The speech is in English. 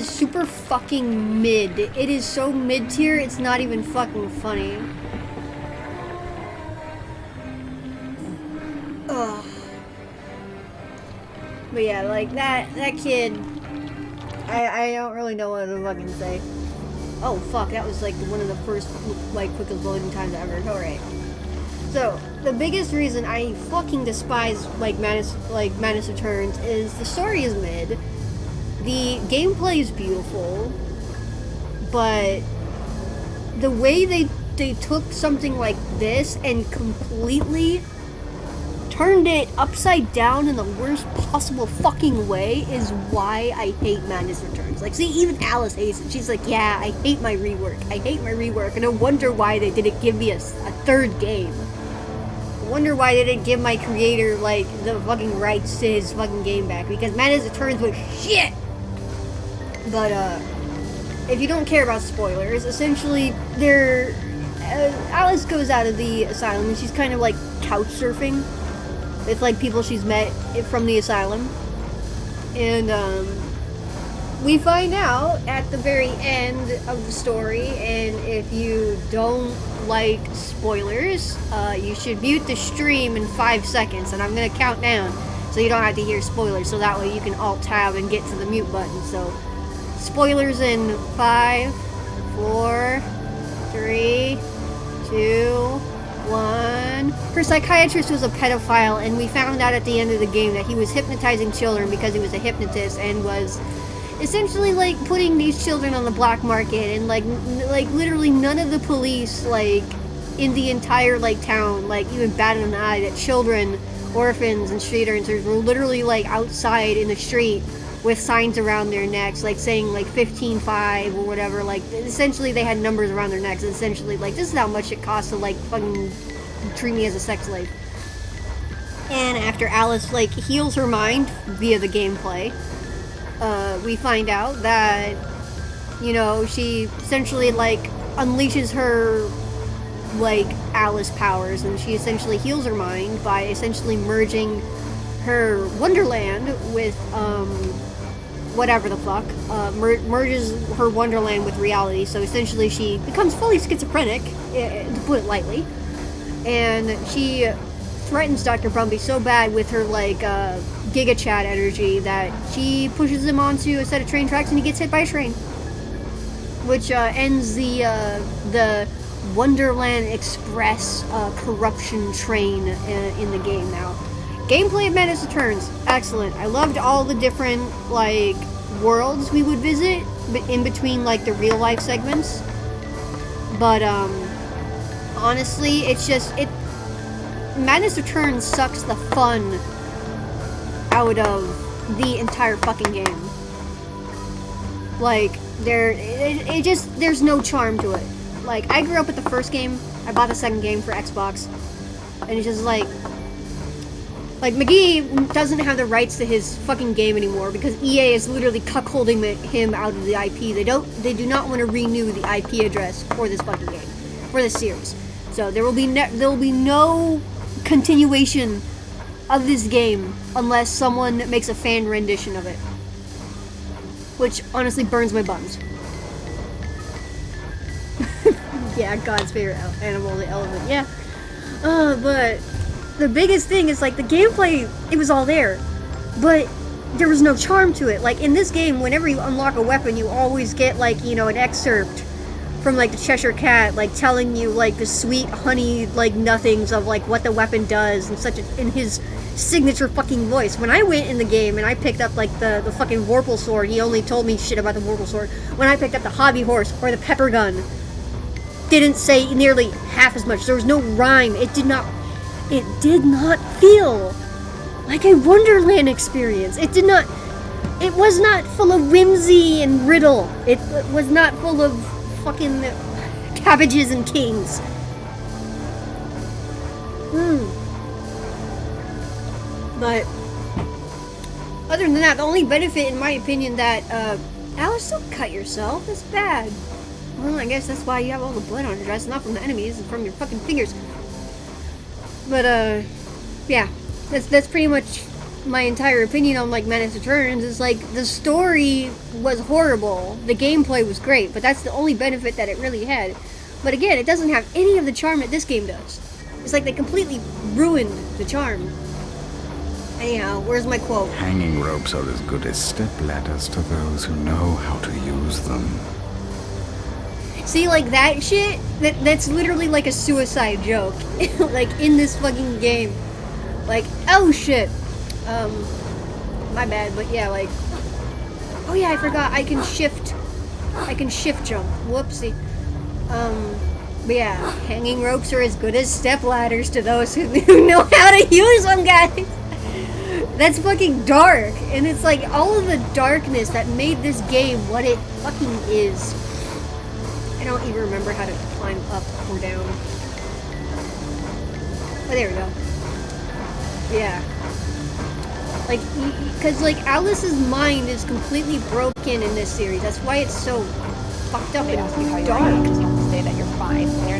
is super fucking mid. It is so mid-tier, it's not even fucking funny. Ugh. But yeah, like, that kid, I don't really know what to fucking say. Oh, fuck, that was, like, one of the first, like, quickest loading times ever. Alright. So, the biggest reason I fucking despise, like, Madness Returns is the story is mid. The gameplay is beautiful, but the way they took something like this and completely turned it upside down in the worst possible fucking way is why I hate Madness Returns. Like, see, even Alice hates it. She's like, yeah, I hate my rework. I hate my rework, and I wonder why they didn't give me a third game. I wonder why they didn't give my creator, like, the fucking rights to his fucking game back, because Madness Returns was shit! But, if you don't care about spoilers, essentially, Alice goes out of the asylum, and she's kind of, like, couch surfing with, like, people she's met from the asylum. And, we find out at the very end of the story, and if you don't like spoilers, you should mute the stream in 5 seconds, and I'm gonna count down so you don't have to hear spoilers, so that way you can alt-tab and get to the mute button. So, spoilers in 5, 4, 3, 2, 1. Her psychiatrist was a pedophile, and we found out at the end of the game that he was hypnotizing children because he was a hypnotist and was essentially, like, putting these children on the black market, and, like, literally none of the police, like, in the entire, like, town, like, even batted an eye that children, orphans, and street dancers were literally, like, outside in the street with signs around their necks, like, saying, like, 15.5 or whatever. Like, essentially they had numbers around their necks, essentially, like, this is how much it costs to, like, fucking treat me as a sex slave. And after Alice, like, heals her mind via the gameplay, we find out that, you know, she essentially, like, unleashes her, like, Alice powers, and she essentially heals her mind by essentially merging her Wonderland with, whatever the fuck, merges her Wonderland with reality, so essentially she becomes fully schizophrenic, to put it lightly, and she threatens Dr. Brumby so bad with her, like, Giga Chat energy that she pushes him onto a set of train tracks and he gets hit by a train. Which, ends the Wonderland Express, corruption train in the game now. Gameplay of Madness Returns, excellent. I loved all the different, like, worlds we would visit in between, like, the real life segments. But, honestly, it's just, Madness Returns sucks the fun out of the entire fucking game. Like, there's no charm to it. Like, I grew up with the first game, I bought the second game for Xbox, and it's just like McGee doesn't have the rights to his fucking game anymore because EA is literally cuckolding him out of the IP. They do not want to renew the IP address for this fucking game, for this series. So there will be no continuation of this game unless someone makes a fan rendition of it, which honestly burns my buns. Yeah, God's favorite animal, the elephant. Yeah, but the biggest thing is, like, the gameplay, it was all there, but there was no charm to it. Like, in this game, whenever you unlock a weapon, you always get, like, you know, an excerpt from, like, the Cheshire Cat, like, telling you, like, the sweet honey, like, nothings of, like, what the weapon does, and in his signature fucking voice. When I went in the game and I picked up, like, the fucking Vorpal Sword, he only told me shit about the Vorpal Sword. When I picked up the Hobby Horse or the Pepper Gun, didn't say nearly half as much. There was no rhyme. It did not feel like a Wonderland experience. It was not full of whimsy and riddle. It was not full of fucking cabbages and kings. But other than that, the only benefit, in my opinion, that Alice, don't cut yourself. That's bad. Well, I guess that's why you have all the blood on your dress, not from the enemies, and from your fucking fingers. But yeah, that's pretty much my entire opinion on like Menace Returns is like the story was horrible, the gameplay was great, but that's the only benefit that it really had. But again, it doesn't have any of the charm that this game does. It's like they completely ruined the charm. Anyhow, where's my quote? Hanging ropes are as good as step ladders to those who know how to use them. See, like that shit, that's literally like a suicide joke. Like in this fucking game. Like, oh shit. My bad, but yeah, like, oh yeah, I forgot, I can shift jump, whoopsie. But yeah, hanging ropes are as good as step ladders to those who know how to use them, guys. That's fucking dark, and it's like all of the darkness that made this game what it fucking is. I don't even remember how to climb up or down. Oh, there we go. Yeah. Like, because, like, Alice's mind is completely broken in this series. That's why it's so fucked up and dark. You have to say that you're fine when you're